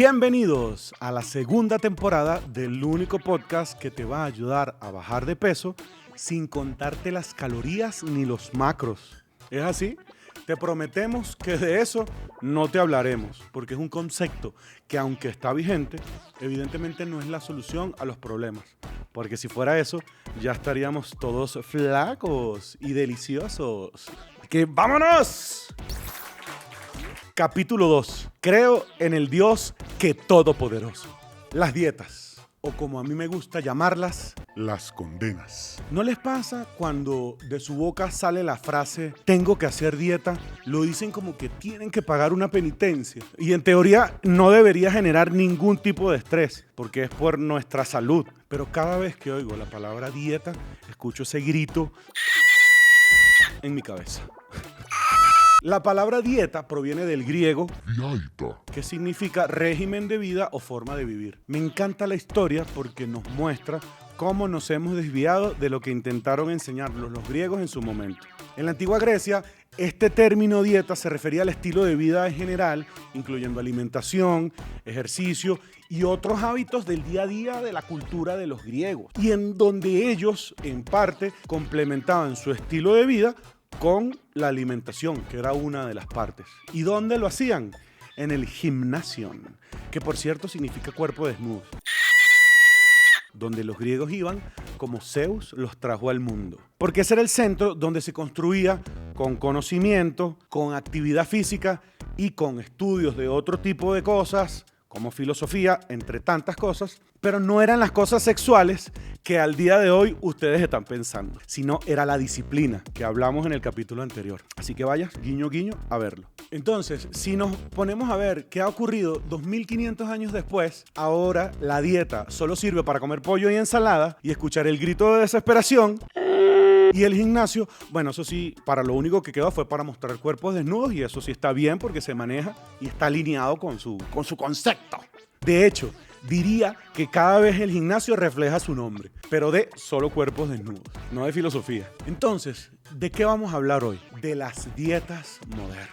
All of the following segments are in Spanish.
Bienvenidos a la segunda temporada del único podcast que te va a ayudar a bajar de peso sin contarte las calorías ni los macros. ¿Es así? Te prometemos que de eso no te hablaremos, porque es un concepto que, aunque está vigente, evidentemente no es la solución a los problemas. Porque si fuera eso, ya estaríamos todos flacos y deliciosos. ¡Que vámonos! Capítulo 2. Creo en el Dios que todopoderoso. Las dietas, o como a mí me gusta llamarlas, las condenas. ¿no les pasa cuando de su boca sale la frase tengo que hacer dieta? Lo dicen como que tienen que pagar una penitencia. Y en teoría no debería generar ningún tipo de estrés, porque es por nuestra salud. Pero cada vez que oigo la palabra dieta, escucho ese grito en mi cabeza. La palabra dieta proviene del griego Dieta. que significa régimen de vida o forma de vivir. Me encanta la historia porque nos muestra cómo nos hemos desviado de lo que intentaron enseñarnos los griegos en su momento. En la antigua Grecia, este término dieta se refería al estilo de vida en general, incluyendo alimentación, ejercicio y otros hábitos del día a día de la cultura de los griegos, y en donde ellos, en parte, complementaban su estilo de vida con la alimentación, que era una de las partes. ¿Y dónde lo hacían? En el gimnasión, que por cierto significa cuerpo desnudo, donde los griegos iban como Zeus los trajo al mundo. Porque ese era el centro donde se construía con conocimiento, con actividad física y con estudios de otro tipo de cosas, como filosofía, entre tantas cosas, pero no eran las cosas sexuales que al día de hoy ustedes están pensando, sino era la disciplina que hablamos en el capítulo anterior. Así que vayas, guiño, guiño, a verlo. Entonces, si nos ponemos a ver qué ha ocurrido 2500 años después, ahora la dieta solo sirve para comer pollo y ensalada y escuchar el grito de desesperación. Y el gimnasio, bueno, eso sí, para lo único que quedó fue para mostrar cuerpos desnudos, y eso sí está bien porque se maneja y está alineado con su concepto. De hecho, diría que cada vez el gimnasio refleja su nombre, pero de solo cuerpos desnudos, no de filosofía. Entonces, ¿de qué vamos a hablar hoy? De las dietas modernas.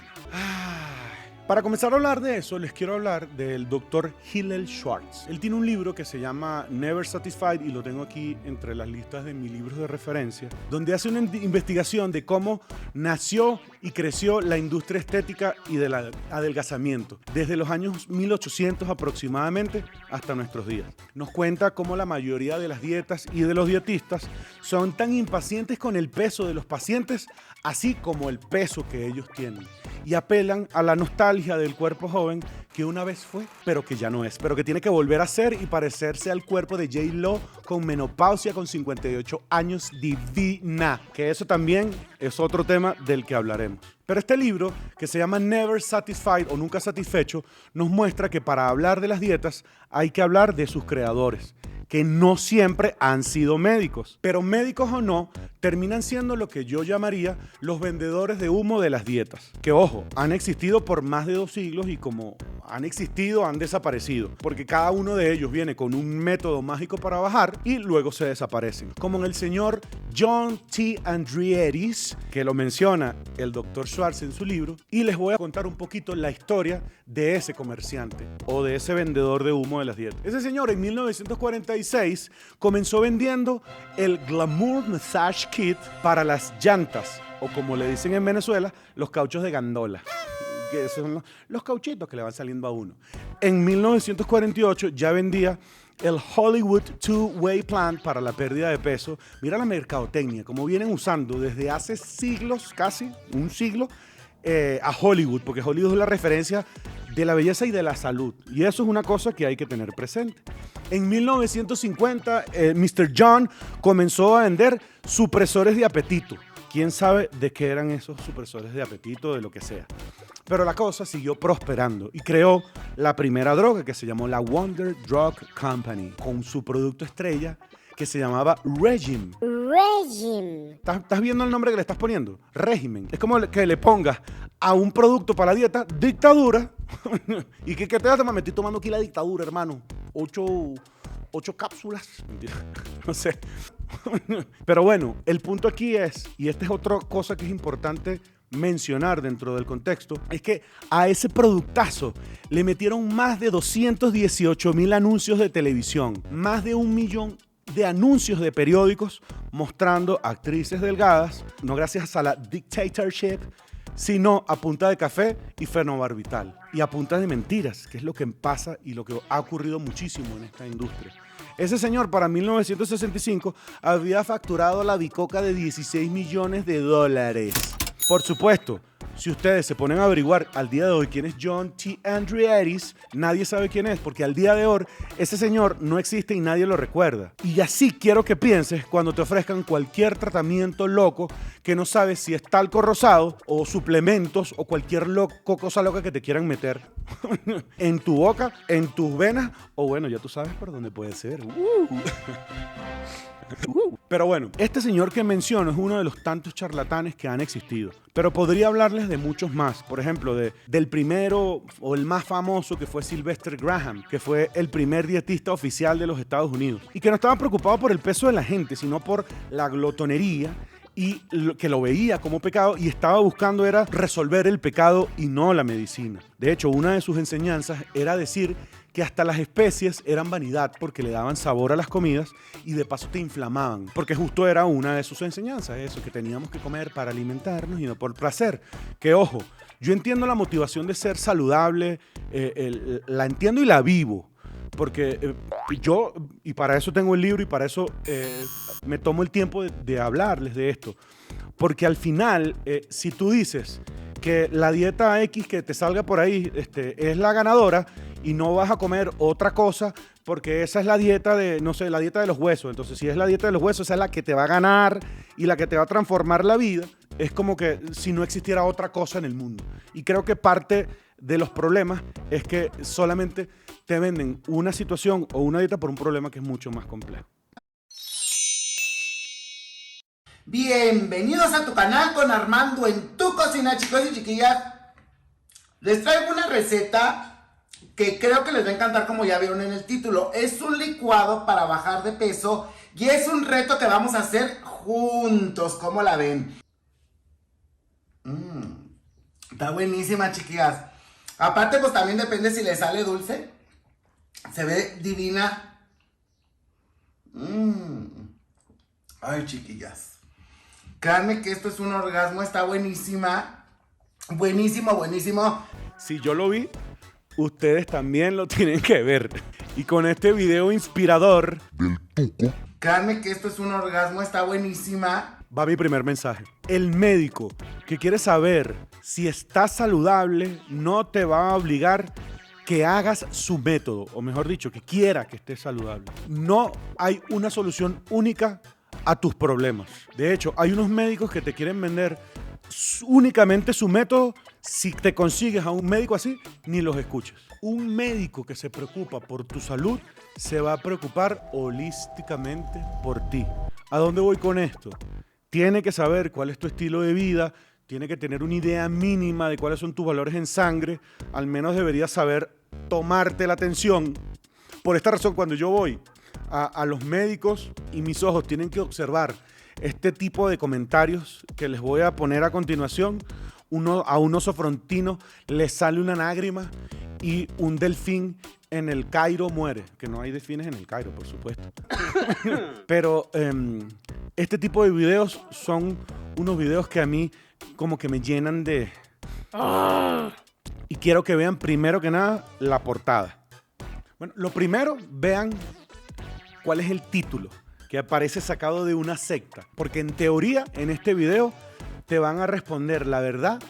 Para comenzar a hablar de eso, les quiero hablar del Dr. Hillel Schwartz. Él tiene un libro que se llama Never Satisfied, y lo tengo aquí entre las listas de mis libros de referencia, donde hace una investigación de cómo nació y creció la industria estética y del adelgazamiento, desde los años 1800 aproximadamente hasta nuestros días. Nos cuenta cómo la mayoría de las dietas y de los dietistas son tan impacientes con el peso de los pacientes, así como el peso que ellos tienen, y apelan a la nostalgia del cuerpo joven que una vez fue, pero que ya no es, pero que tiene que volver a ser y parecerse al cuerpo de J-Lo con menopausia con 58 años divina, que eso también es otro tema del que hablaremos. Pero este libro, que se llama Never Satisfied o Nunca Satisfecho, nos muestra que para hablar de las dietas hay que hablar de sus creadores, que no siempre han sido médicos, pero médicos o no, terminan siendo lo que yo llamaría los vendedores de humo de las dietas, que ojo, han existido por más de 2 siglos, y como han existido, han desaparecido, porque cada uno de ellos viene con un método mágico para bajar y luego se desaparecen, como en el señor John T. Andrietis, que lo menciona el Dr. Schwartz en su libro, y les voy a contar un poquito la historia de ese comerciante o de ese vendedor de humo de las dietas. Ese señor en 1946 comenzó vendiendo el Glamour Massage Kit para las llantas, o como le dicen en Venezuela, los cauchos de gandola, que son los cauchitos que le van saliendo a uno. En 1948 ya vendía el Hollywood Two-Way Plan para la pérdida de peso. Mira la mercadotecnia, como vienen usando desde hace siglos, casi un siglo, a Hollywood, porque Hollywood es la referencia de la belleza y de la salud, y eso es una cosa que hay que tener presente. En 1950, Mr. John comenzó a vender supresores de apetito. ¿Quién sabe de qué eran esos supresores de apetito, de lo que sea? Pero la cosa siguió prosperando y creó la primera droga, que se llamó la Wonder Drug Company, con su producto estrella que se llamaba Regime. ¿Estás viendo el nombre que le estás poniendo? Régimen. Es como que le pongas a un producto para la dieta dictadura. ¿Y qué te vas a tomar? Me estoy tomando aquí la dictadura, hermano. 8 cápsulas. Mentira. No sé. Pero bueno, el punto aquí es, y esta es otra cosa que es importante mencionar dentro del contexto es que a ese productazo le metieron más de 218,000 anuncios de televisión, más de 1 millón de anuncios de periódicos mostrando actrices delgadas, no gracias a la dictatorship, sino a punta de café y fenobarbital. Y a punta de mentiras, que es lo que pasa y lo que ha ocurrido muchísimo en esta industria. Ese señor para 1965 había facturado la bicoca de $16 millones. Por supuesto, si ustedes se ponen a averiguar al día de hoy quién es John T. Andreadis, nadie sabe quién es, porque al día de hoy ese señor no existe y nadie lo recuerda. Y así quiero que pienses cuando te ofrezcan cualquier tratamiento loco que no sabes si es talco rosado o suplementos o cualquier cosa loca que te quieran meter en tu boca, en tus venas, o bueno, ya tú sabes por dónde puede ser. Pero bueno, este señor que menciono es uno de los tantos charlatanes que han existido. Pero podría hablarles de muchos más. Por ejemplo, del primero o el más famoso, que fue Sylvester Graham, que fue el primer dietista oficial de los Estados Unidos. Y que no estaba preocupado por el peso de la gente, sino por la glotonería y que lo veía como pecado y estaba buscando era resolver el pecado y no la medicina. De hecho, una de sus enseñanzas era decir que hasta las especies eran vanidad porque le daban sabor a las comidas y de paso te inflamaban, porque justo era una de sus enseñanzas, eso, que teníamos que comer para alimentarnos y no por placer. Que ojo, yo entiendo la motivación de ser saludable, la entiendo y la vivo, porque yo, y para eso tengo el libro y para eso me tomo el tiempo de hablarles de esto, porque al final, si tú dices que la dieta X que te salga por ahí es la ganadora y no vas a comer otra cosa porque esa es la dieta de, no sé, la dieta de los huesos. Entonces, si es la dieta de los huesos, esa es la que te va a ganar y la que te va a transformar la vida. Es como que si no existiera otra cosa en el mundo. Y creo que parte de los problemas es que solamente te venden una situación o una dieta por un problema que es mucho más complejo. Bienvenidos a tu canal con Armando en tu cocina, chicos y chiquillas. Les traigo una receta que creo que les va a encantar, como ya vieron en el título. Es un licuado para bajar de peso y es un reto que vamos a hacer juntos. ¿Cómo la ven? Está buenísima, chiquillas. Aparte, pues también depende si le sale dulce. Se ve divina. Ay, chiquillas. Créanme que esto es un orgasmo, está buenísima. Buenísimo, buenísimo. Si yo lo vi, ustedes también lo tienen que ver. Y con este video inspirador del Tuco. Créanme que esto es un orgasmo, está buenísima. Va mi primer mensaje. El médico que quiere saber si estás saludable no te va a obligar que hagas su método, o mejor dicho, que quiera que estés saludable. No hay una solución única a tus problemas. De hecho, hay unos médicos que te quieren vender únicamente su método. Si te consigues a un médico así, ni los escuches. Un médico que se preocupa por tu salud se va a preocupar holísticamente por ti. ¿A dónde voy con esto? Tiene que saber cuál es tu estilo de vida, tiene que tener una idea mínima de cuáles son tus valores en sangre, al menos deberías saber tomarte la atención. Por esta razón, cuando yo voy a los médicos y mis ojos tienen que observar este tipo de comentarios que les voy a poner a continuación, a un oso frontino le sale una lágrima y un delfín en el Cairo muere. Que no hay delfines en el Cairo, por supuesto. Pero este tipo de videos son unos videos que a mí como que me llenan de... Y quiero que vean primero que nada la portada. Bueno, lo primero, vean cuál es el título, que aparece sacado de una secta. Porque en teoría, en este video, te van a responder la verdad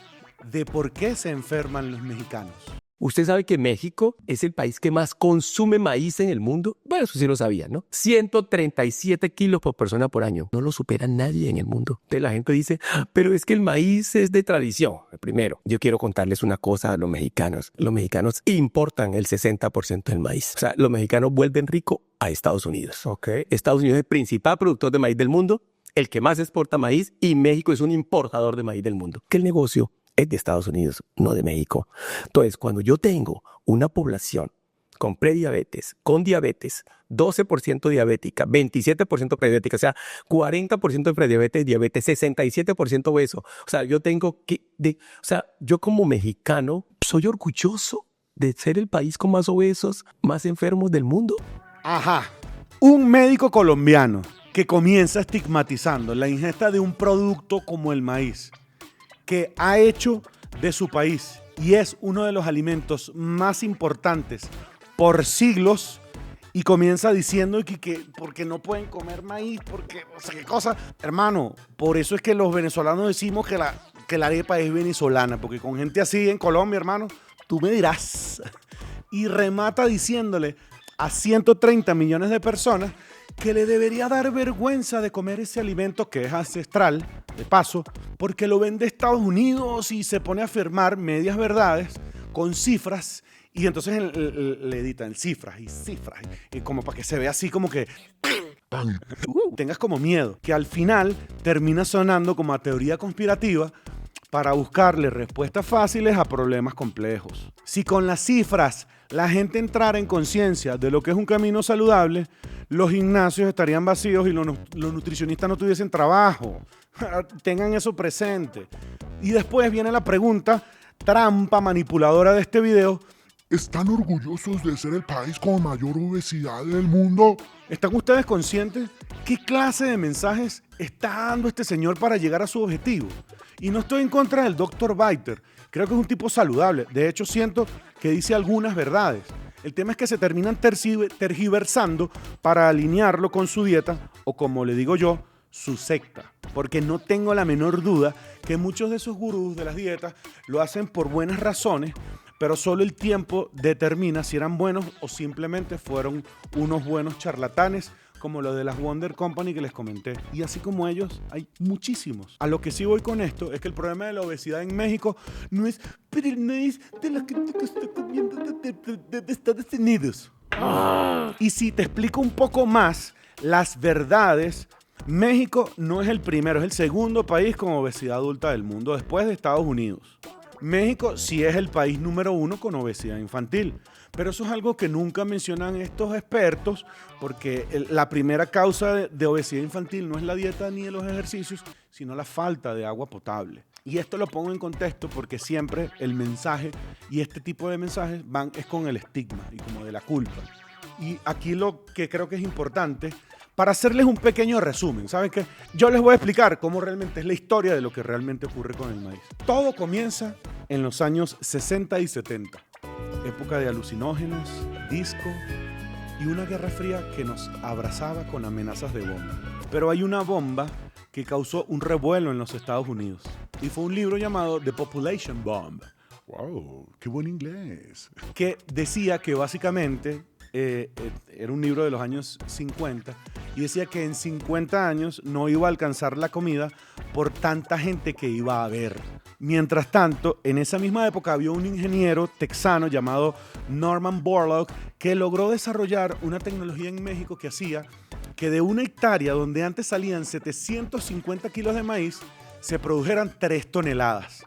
de por qué se enferman los mexicanos. ¿Usted sabe que México es el país que más consume maíz en el mundo? Bueno, eso sí lo sabía, ¿no? 137 kilos por persona por año. No lo supera nadie en el mundo. Entonces la gente dice, pero es que el maíz es de tradición. Primero, yo quiero contarles una cosa a los mexicanos. Los mexicanos importan el 60% del maíz. O sea, los mexicanos vuelven rico a Estados Unidos. Okay. Estados Unidos es el principal productor de maíz del mundo, el que más exporta maíz, y México es un importador de maíz del mundo. Que el negocio es de Estados Unidos, no de México. Entonces, cuando yo tengo una población con prediabetes, con diabetes, 12% diabética, 27% prediabética, o sea, 40% de prediabetes, diabetes, 67% obeso. O sea, yo como mexicano soy orgulloso de ser el país con más obesos, más enfermos del mundo. Ajá. Un médico colombiano que comienza estigmatizando la ingesta de un producto como el maíz, que ha hecho de su país y es uno de los alimentos más importantes por siglos, y comienza diciendo que porque no pueden comer maíz, porque, o sea, qué cosa. Hermano, por eso es que los venezolanos decimos que la arepa es venezolana, porque con gente así en Colombia, hermano, tú me dirás. Y remata diciéndole a 130 millones de personas que le debería dar vergüenza de comer ese alimento que es ancestral, de paso, porque lo vende Estados Unidos y se pone a afirmar medias verdades con cifras, y entonces le editan cifras, y como para que se vea así como que tengas como miedo, que al final termina sonando como a teoría conspirativa para buscarle respuestas fáciles a problemas complejos. Si con las cifras la gente entrara en conciencia de lo que es un camino saludable, los gimnasios estarían vacíos y los nutricionistas no tuviesen trabajo. Tengan eso presente. Y después viene la pregunta trampa manipuladora de este video. ¿Están orgullosos de ser el país con mayor obesidad del mundo? ¿Están ustedes conscientes qué clase de mensajes está dando este señor para llegar a su objetivo? Y no estoy en contra del Dr. Biter. Creo que es un tipo saludable. De hecho, siento que dice algunas verdades. El tema es que se terminan tergiversando para alinearlo con su dieta, o como le digo yo, su secta. Porque no tengo la menor duda que muchos de esos gurús de las dietas lo hacen por buenas razones, pero solo el tiempo determina si eran buenos o simplemente fueron unos buenos charlatanes, como lo de las Wonder Company que les comenté. Y así como ellos, hay muchísimos. A lo que sí voy con esto es que el problema de la obesidad en México no es de la gente que está comiendo de Estados Unidos. Y si te explico un poco más las verdades, México no es el primero, es el segundo país con obesidad adulta del mundo después de Estados Unidos. México sí es el país número 1 con obesidad infantil, pero eso es algo que nunca mencionan estos expertos, porque la primera causa de obesidad infantil no es la dieta ni los ejercicios, sino la falta de agua potable. Y esto lo pongo en contexto porque siempre el mensaje y este tipo de mensajes es con el estigma y como de la culpa. Y aquí lo que creo que es importante, para hacerles un pequeño resumen, ¿saben qué? Yo les voy a explicar cómo realmente es la historia de lo que realmente ocurre con el maíz. Todo comienza en los años 60 y 70, época de alucinógenos, disco y una guerra fría que nos abrazaba con amenazas de bomba. Pero hay una bomba que causó un revuelo en los Estados Unidos, y fue un libro llamado The Population Bomb. ¡Wow! ¡Qué buen inglés! Que decía que básicamente era un libro de los años 50 y decía que en 50 años no iba a alcanzar la comida por tanta gente que iba a haber. Mientras tanto, en esa misma época había un ingeniero texano llamado Norman Borlaug que logró desarrollar una tecnología en México que hacía que de una hectárea donde antes salían 750 kilos de maíz se produjeran 3 toneladas.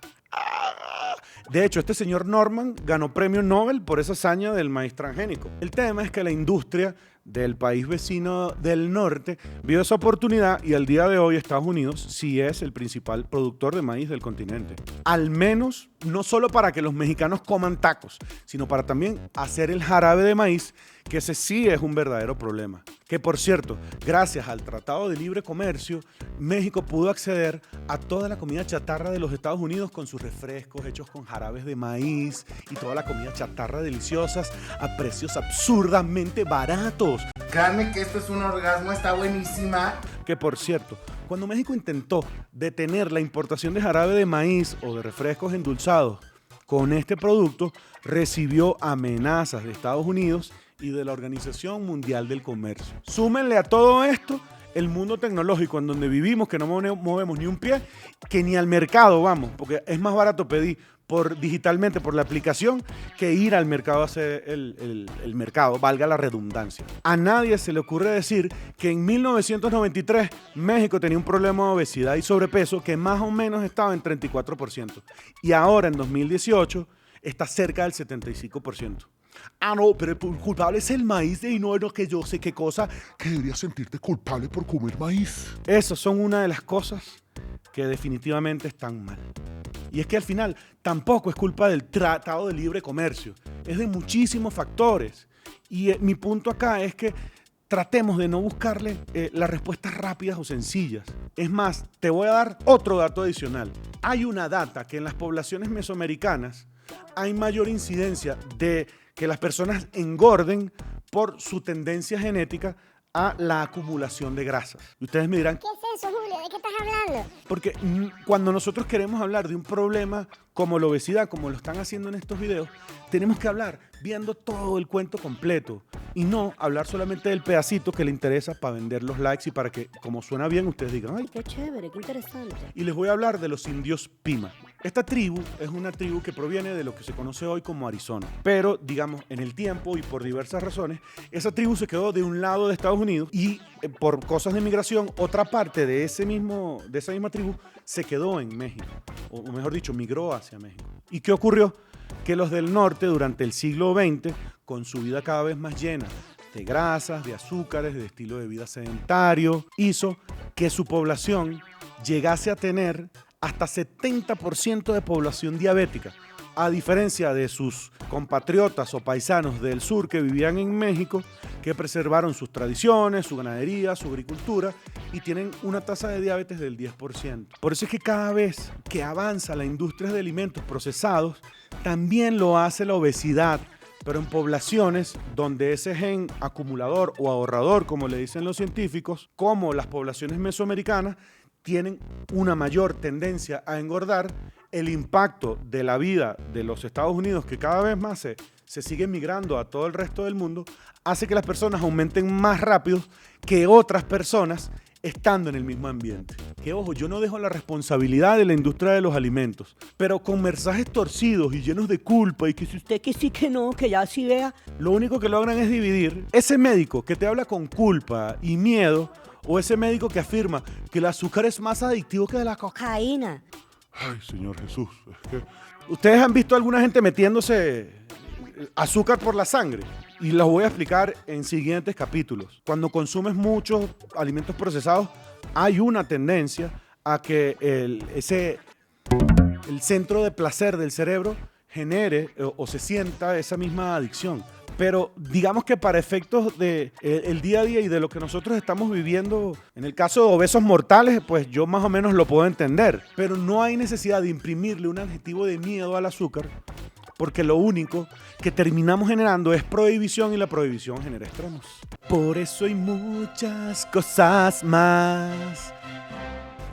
De hecho, este señor Norman ganó premio Nobel por esa hazaña del maíz transgénico. El tema es que la industria del país vecino del norte vio esa oportunidad y al día de hoy Estados Unidos sí es el principal productor de maíz del continente. Al menos no solo para que los mexicanos coman tacos, sino para también hacer el jarabe de maíz, que ese sí es un verdadero problema. Que por cierto, gracias al Tratado de Libre Comercio, México pudo acceder a toda la comida chatarra de los Estados Unidos con sus refrescos hechos con jarabes de maíz y toda la comida chatarra deliciosas a precios absurdamente baratos. Créanme que esto es un orgasmo, está buenísima. Que por cierto, cuando México intentó detener la importación de jarabe de maíz o de refrescos endulzados con este producto, recibió amenazas de Estados Unidos y de la Organización Mundial del Comercio. Súmenle a todo esto el mundo tecnológico en donde vivimos, que no movemos ni un pie, que ni al mercado vamos, porque es más barato pedir digitalmente por la aplicación que ir al mercado a hacer el mercado, valga la redundancia. A nadie se le ocurre decir que en 1993 México tenía un problema de obesidad y sobrepeso que más o menos estaba en 34%, y ahora en 2018 está cerca del 75%. Ah, no, pero el culpable es el maíz y no que yo sé qué cosa. Que deberías sentirte culpable por comer maíz. Esas son una de las cosas que definitivamente están mal. Y es que al final tampoco es culpa del Tratado de Libre Comercio. Es de muchísimos factores. Y mi punto acá es que tratemos de no buscarle las respuestas rápidas o sencillas. Es más, te voy a dar otro dato adicional. Hay una data que en las poblaciones mesoamericanas hay mayor incidencia de que las personas engorden por su tendencia genética a la acumulación de grasas. Y ustedes me dirán, ¿Qué es eso, Julio? ¿De qué estás hablando? porque cuando nosotros queremos hablar de un problema como la obesidad, como lo están haciendo en estos videos, tenemos que hablar viendo todo el cuento completo y no hablar solamente del pedacito que le interesa para vender los likes y para que, como suena bien, ustedes digan, ay, Qué chévere, qué interesante. y les voy a hablar de los indios Pima. Esta tribu es una tribu que proviene de lo que se conoce hoy como Arizona. Pero, digamos, en el tiempo y por diversas razones, esa tribu se quedó de un lado de Estados Unidos y por cosas de migración, otra parte de esa misma tribu se quedó en México. O mejor dicho, migró hacia México. ¿Y qué ocurrió? Que los del norte durante el siglo XX, con su vida cada vez más llena de grasas, de azúcares, de estilo de vida sedentario, hizo que su población llegase a tener hasta 70% de población diabética, a diferencia de sus compatriotas o paisanos del sur que vivían en México, que preservaron sus tradiciones, su ganadería, su agricultura y tienen una tasa de diabetes del 10%. Por eso es que cada vez que avanza la industria de alimentos procesados, también lo hace la obesidad, pero en poblaciones donde ese gen acumulador o ahorrador, como le dicen los científicos, como las poblaciones mesoamericanas, tienen una mayor tendencia a engordar. El impacto de la vida de los Estados Unidos, que cada vez más se sigue migrando a todo el resto del mundo, hace que las personas aumenten más rápido que otras personas estando en el mismo ambiente. Que ojo, yo no dejo la responsabilidad de la industria de los alimentos, pero con mensajes torcidos y llenos de culpa y que si usted que sí que no, que ya sí vea, lo único que logran es dividir. Ese médico que te habla con culpa y miedo, o ese médico que afirma que el azúcar es más adictivo que la cocaína. Ay, Señor Jesús. Es que ¿Ustedes han visto a alguna gente metiéndose azúcar por la sangre? Y los voy a explicar en siguientes capítulos. Cuando consumes muchos alimentos procesados, hay una tendencia a que el centro de placer del cerebro genere o se sienta esa misma adicción. Pero digamos que para efectos del día a día y de lo que nosotros estamos viviendo, en el caso de obesos mortales, pues yo más o menos lo puedo entender. Pero no hay necesidad de imprimirle un adjetivo de miedo al azúcar, porque lo único que terminamos generando es prohibición y la prohibición genera extremos. Por eso hay muchas cosas más.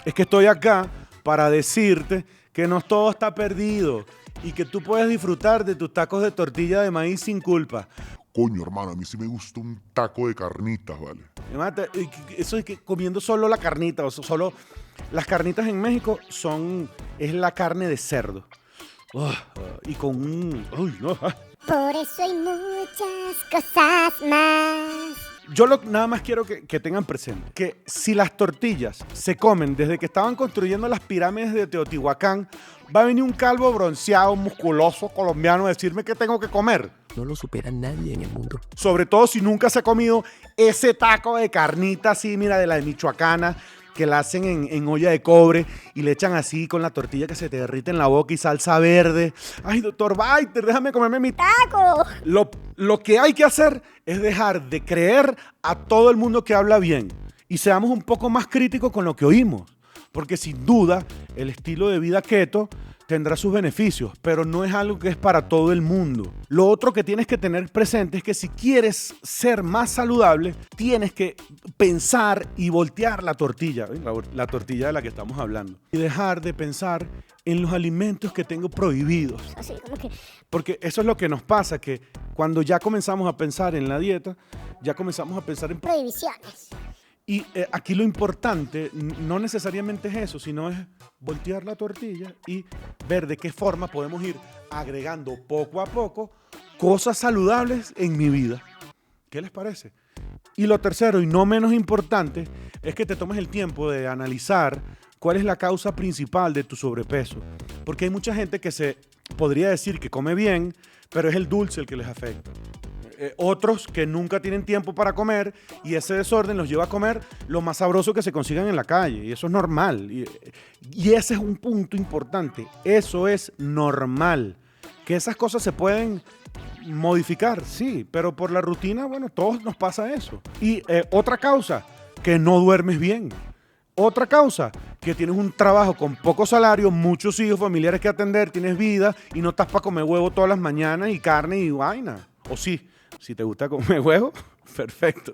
Es que estoy acá para decirte que no todo está perdido y que tú puedes disfrutar de tus tacos de tortilla de maíz sin culpa. coño, hermano, a mí sí me gusta un taco de carnitas, ¿vale? Eso es que comiendo solo la carnita, o solo las carnitas en México es la carne de cerdo. Y con un... Uy, no. Por eso hay muchas cosas más. Yo nada más quiero que tengan presente que si las tortillas se comen desde que estaban construyendo las pirámides de Teotihuacán, va a venir un calvo bronceado, musculoso, colombiano a decirme qué tengo que comer. No lo supera nadie en el mundo. Sobre todo si nunca se ha comido ese taco de carnita así, mira, de la de Michoacana, que la hacen en olla de cobre y le echan así con la tortilla que se te derrite en la boca y salsa verde. Ay, doctor Baiter, déjame comerme mi ¡Taco! Lo que hay que hacer es dejar de creer a todo el mundo que habla bien y seamos un poco más críticos con lo que oímos. Porque sin duda el estilo de vida keto tendrá sus beneficios, pero no es algo que es para todo el mundo. Lo otro que tienes que tener presente es que si quieres ser más saludable, tienes que pensar y voltear la tortilla, la tortilla de la que estamos hablando. Y dejar de pensar en los alimentos que tengo prohibidos. Así como que... Porque eso es lo que nos pasa, que cuando ya comenzamos a pensar en la dieta, ya comenzamos a pensar en... prohibiciones. Y aquí lo importante no necesariamente es eso, sino es voltear la tortilla y ver de qué forma podemos ir agregando poco a poco cosas saludables en mi vida. ¿Qué les parece? Y lo tercero y no menos importante es que te tomes el tiempo de analizar cuál es la causa principal de tu sobrepeso. Porque hay mucha gente que se podría decir que come bien, pero es el dulce el que les afecta. Otros que nunca tienen tiempo para comer y ese desorden los lleva a comer lo más sabroso que se consigan en la calle. Y eso es normal. Y ese es un punto importante. Eso es normal. Que esas cosas se pueden modificar, sí, pero por la rutina, bueno, todos nos pasa eso. Y otra causa, que no duermes bien. Otra causa, que tienes un trabajo con poco salario, muchos hijos, familiares que atender, tienes vida y no estás para comer huevo todas las mañanas y carne y vaina. O sí, si te gusta comer huevo, perfecto.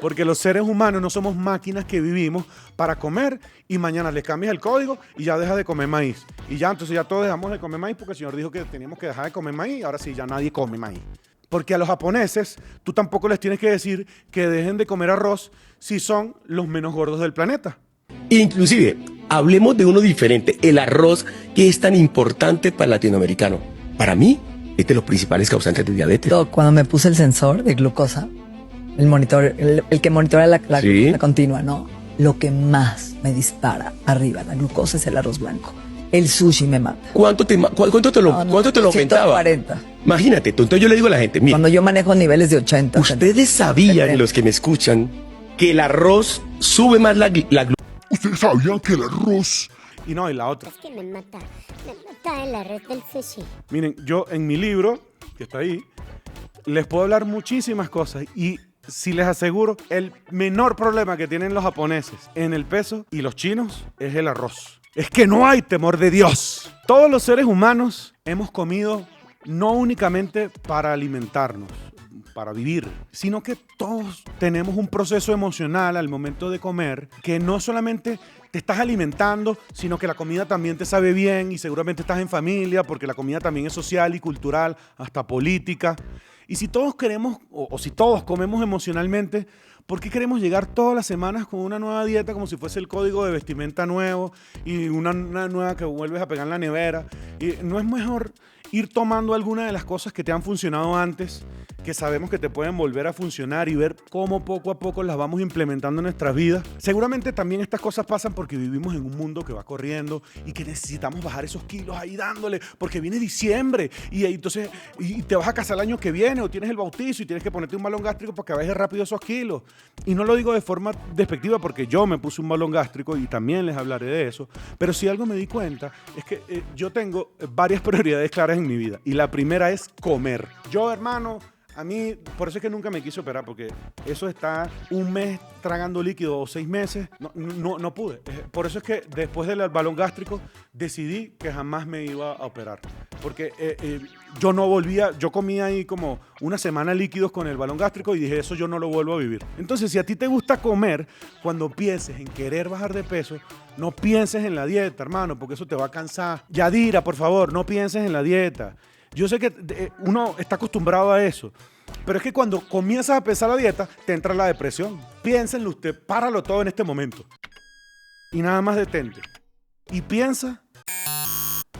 Porque los seres humanos no somos máquinas que vivimos para comer y mañana le cambias el código y ya dejas de comer maíz. Y ya, entonces ya todos dejamos de comer maíz porque el Señor dijo que teníamos que dejar de comer maíz y ahora sí, ya nadie come maíz. Porque a los japoneses tú tampoco les tienes que decir que dejen de comer arroz si son los menos gordos del planeta. Inclusive, hablemos de uno diferente, el arroz, que es tan importante para el latinoamericano. Para mí, es de los principales causantes de diabetes. Cuando me puse el sensor de glucosa, el monitor, el que monitora la Sí. continua, ¿no? Lo que más me dispara arriba la glucosa es el arroz blanco. El sushi me mata. ¿Cuánto te lo aumentaba? 140. Imagínate, entonces yo le digo a la gente, mira, Cuando yo manejo niveles de 80. ustedes sabían, los que me escuchan, que el arroz sube más la glucosa. ¿Ustedes sabían que el arroz... Y no, y la otra. Es que me mata el arroz del sushi. Miren, yo en mi libro, que está ahí, les puedo hablar muchísimas cosas y si les aseguro, el menor problema que tienen los japoneses en el peso y los chinos es el arroz. Es que no hay temor de Dios. Todos los seres humanos hemos comido no únicamente para alimentarnos, para vivir, sino que todos tenemos un proceso emocional al momento de comer que no solamente te estás alimentando, sino que la comida también te sabe bien y seguramente estás en familia porque la comida también es social y cultural, hasta política. Y si todos queremos, o si todos comemos emocionalmente, ¿por qué queremos llegar todas las semanas con una nueva dieta como si fuese el código de vestimenta nuevo y una nueva que vuelves a pegar en la nevera? Y ¿no es mejor ir tomando algunas de las cosas que te han funcionado antes, que sabemos que te pueden volver a funcionar y ver cómo poco a poco las vamos implementando en nuestras vidas? Seguramente también estas cosas pasan porque vivimos en un mundo que va corriendo y que necesitamos bajar esos kilos ahí dándole, porque viene diciembre y entonces y te vas a casar el año que viene o tienes el bautizo y tienes que ponerte un balón gástrico para que bajes rápido esos kilos. Y no lo digo de forma despectiva porque yo me puse un balón gástrico y también les hablaré de eso, pero si algo me di cuenta es que yo tengo varias prioridades claras en mi vida y la primera es comer. Yo, hermano, a mí, por eso es que nunca me quise operar, porque eso está un mes tragando líquido o 6 meses, no pude. Por eso es que después del balón gástrico decidí que jamás me iba a operar, porque yo no volvía, yo comía ahí como una semana líquidos con el balón gástrico y dije, eso yo no lo vuelvo a vivir. Entonces, si a ti te gusta comer, cuando pienses en querer bajar de peso, no pienses en la dieta, hermano, porque eso te va a cansar. Yadira, por favor, no pienses en la dieta. Yo sé que uno está acostumbrado a eso, pero es que cuando comienzas a pesar la dieta, te entra la depresión. Piénsenlo usted, páralo todo en este momento. Y nada más detente. Y piensa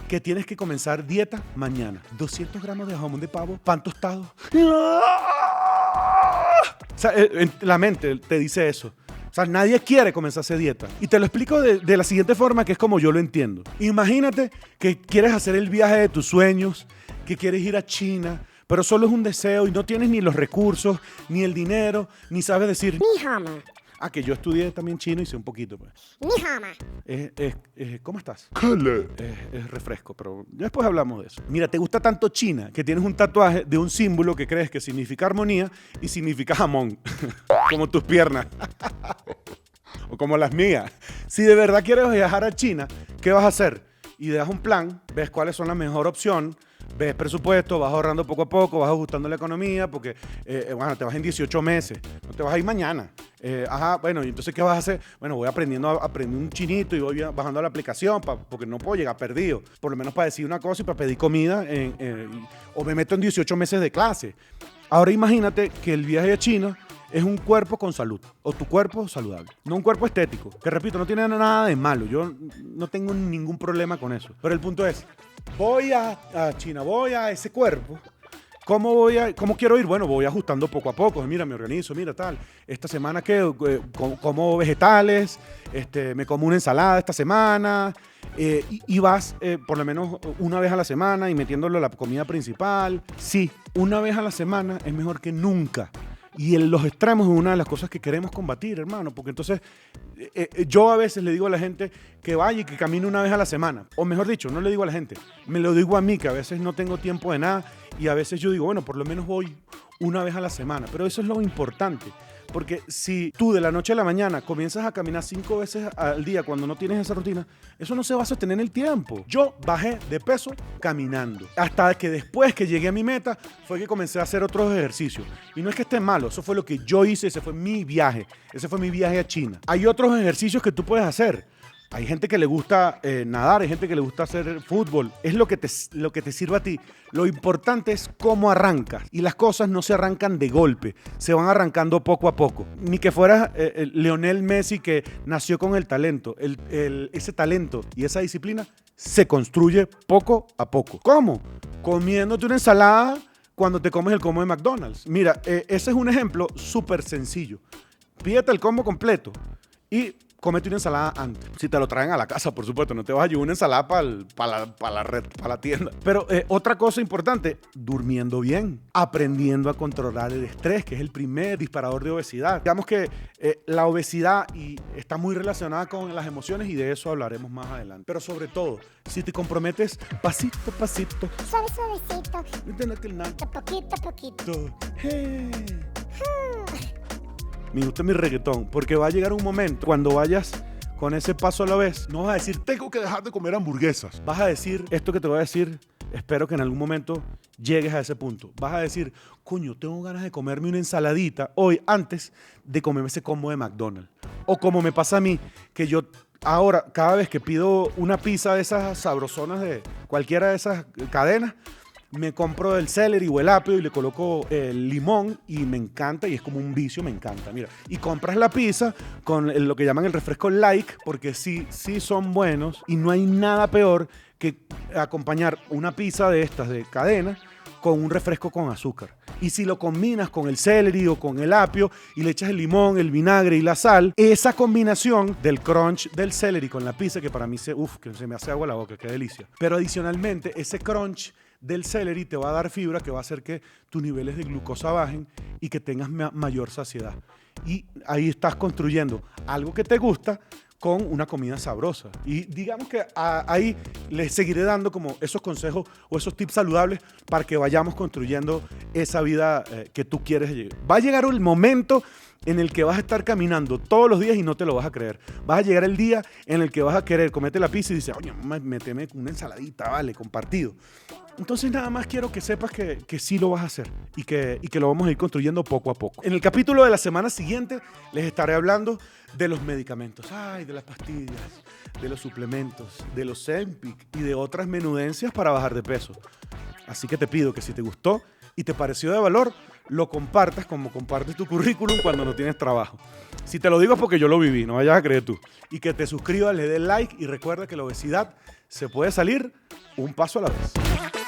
que tienes que comenzar dieta mañana. 200 gramos de jamón de pavo, pan tostado. O sea, la mente te dice eso. O sea, nadie quiere comenzar a hacer dieta. Y te lo explico de la siguiente forma, que es como yo lo entiendo. Imagínate que quieres hacer el viaje de tus sueños, que quieres ir a China, pero solo es un deseo y no tienes ni los recursos, ni el dinero, ni sabes decir... Ni hama. Ah, que yo estudié también chino y sé un poquito, pues. Ni hama. ¿Cómo estás? Kale. Es refresco, pero ya después hablamos de eso. Mira, te gusta tanto China que tienes un tatuaje de un símbolo que crees que significa armonía y significa jamón, como tus piernas. O como las mías. Si de verdad quieres viajar a China, ¿qué vas a hacer? Ideas un plan, ves cuáles son la mejor opción, ves presupuesto, vas ahorrando poco a poco, vas ajustando la economía, porque bueno, te vas en 18 meses, no te vas a ir mañana. Bueno, ¿y entonces qué vas a hacer? Bueno, voy aprendiendo un chinito y voy bajando la aplicación porque no puedo llegar perdido. Por lo menos para decir una cosa y para pedir comida, o me meto en 18 meses de clase. Ahora imagínate que el viaje a China es un cuerpo con salud, o tu cuerpo saludable, no un cuerpo estético, que repito, no tiene nada de malo, yo no tengo ningún problema con eso, pero el punto es, voy a China, voy a ese cuerpo ¿Cómo quiero ir? Bueno, voy ajustando poco a poco. Mira, me organizo, mira, tal. Esta semana que como vegetales, me como una ensalada esta semana. Y vas por lo menos una vez a la semana y metiéndolo a la comida principal. Sí, una vez a la semana es mejor que nunca. Y en los extremos es una de las cosas que queremos combatir, hermano, porque entonces yo a veces le digo a la gente que vaya y que camine una vez a la semana. O mejor dicho, no le digo a la gente, me lo digo a mí, que a veces no tengo tiempo de nada y a veces yo digo, bueno, por lo menos voy una vez a la semana. Pero eso es lo importante. Porque si tú de la noche a la mañana comienzas a caminar 5 veces al día cuando no tienes esa rutina, eso no se va a sostener en el tiempo. Yo bajé de peso caminando. Hasta que después que llegué a mi meta fue que comencé a hacer otros ejercicios. Y no es que esté malo, eso fue lo que yo hice, ese fue mi viaje. Ese fue mi viaje a China. Hay otros ejercicios que tú puedes hacer. Hay gente que le gusta nadar, hay gente que le gusta hacer fútbol. Es lo que te sirve a ti. Lo importante es cómo arrancas. Y las cosas no se arrancan de golpe, se van arrancando poco a poco. Ni que fueras Lionel Messi, que nació con el talento. Ese talento y esa disciplina se construye poco a poco. ¿Cómo? Comiéndote una ensalada cuando te comes el combo de McDonald's. Mira, ese es un ejemplo súper sencillo. Pídete el combo completo y cómete una ensalada antes. Si te lo traen a la casa, por supuesto, no te vas a llevar una ensalada para la tienda. Pero otra cosa importante, durmiendo bien, aprendiendo a controlar el estrés, que es el primer disparador de obesidad. Digamos que la obesidad está muy relacionada con las emociones y de eso hablaremos más adelante. Pero sobre todo, si te comprometes pasito a pasito, Suave, suavecito, poquito a poquito. Hey. Me gusta mi reggaetón, porque va a llegar un momento cuando vayas con ese paso a la vez, no vas a decir, Tengo que dejar de comer hamburguesas. vas a decir esto que te voy a decir, espero que en algún momento llegues a ese punto. Vas a decir, coño, tengo ganas de comerme una ensaladita hoy antes de comerme ese combo de McDonald's. O como me pasa a mí, que yo ahora, cada vez que pido una pizza de esas sabrosonas de cualquiera de esas cadenas, me compro el celery o el apio y le coloco el limón y me encanta y es como un vicio, me encanta. Mira, y compras la pizza con lo que llaman el refresco like, porque sí son buenos y no hay nada peor que acompañar una pizza de estas de cadena con un refresco con azúcar. Y si lo combinas con el celery o con el apio y le echas el limón, el vinagre y la sal, esa combinación del crunch del celery con la pizza, que para mí que se me hace agua la boca, qué delicia. Pero adicionalmente, ese crunch del celery te va a dar fibra que va a hacer que tus niveles de glucosa bajen y que tengas mayor saciedad. Y ahí estás construyendo algo que te gusta con una comida sabrosa. Y digamos que ahí les seguiré dando como esos consejos o esos tips saludables para que vayamos construyendo esa vida que tú quieres llegar. Va a llegar el momento en el que vas a estar caminando todos los días y no te lo vas a creer. Vas a llegar el día en el que vas a querer comerte la pizza y dices, oye, méteme una ensaladita, vale, compartido. Entonces nada más quiero que sepas que sí lo vas a hacer y que lo vamos a ir construyendo poco a poco. En el capítulo de la semana siguiente les estaré hablando de los medicamentos, de las pastillas, de los suplementos, de los Ozempic y de otras menudencias para bajar de peso. Así que te pido que si te gustó y te pareció de valor, lo compartas como compartes tu currículum cuando no tienes trabajo. Si te lo digo es porque yo lo viví, no vayas a creer tú. Y que te suscribas, le des like y recuerda que la obesidad se puede salir un paso a la vez.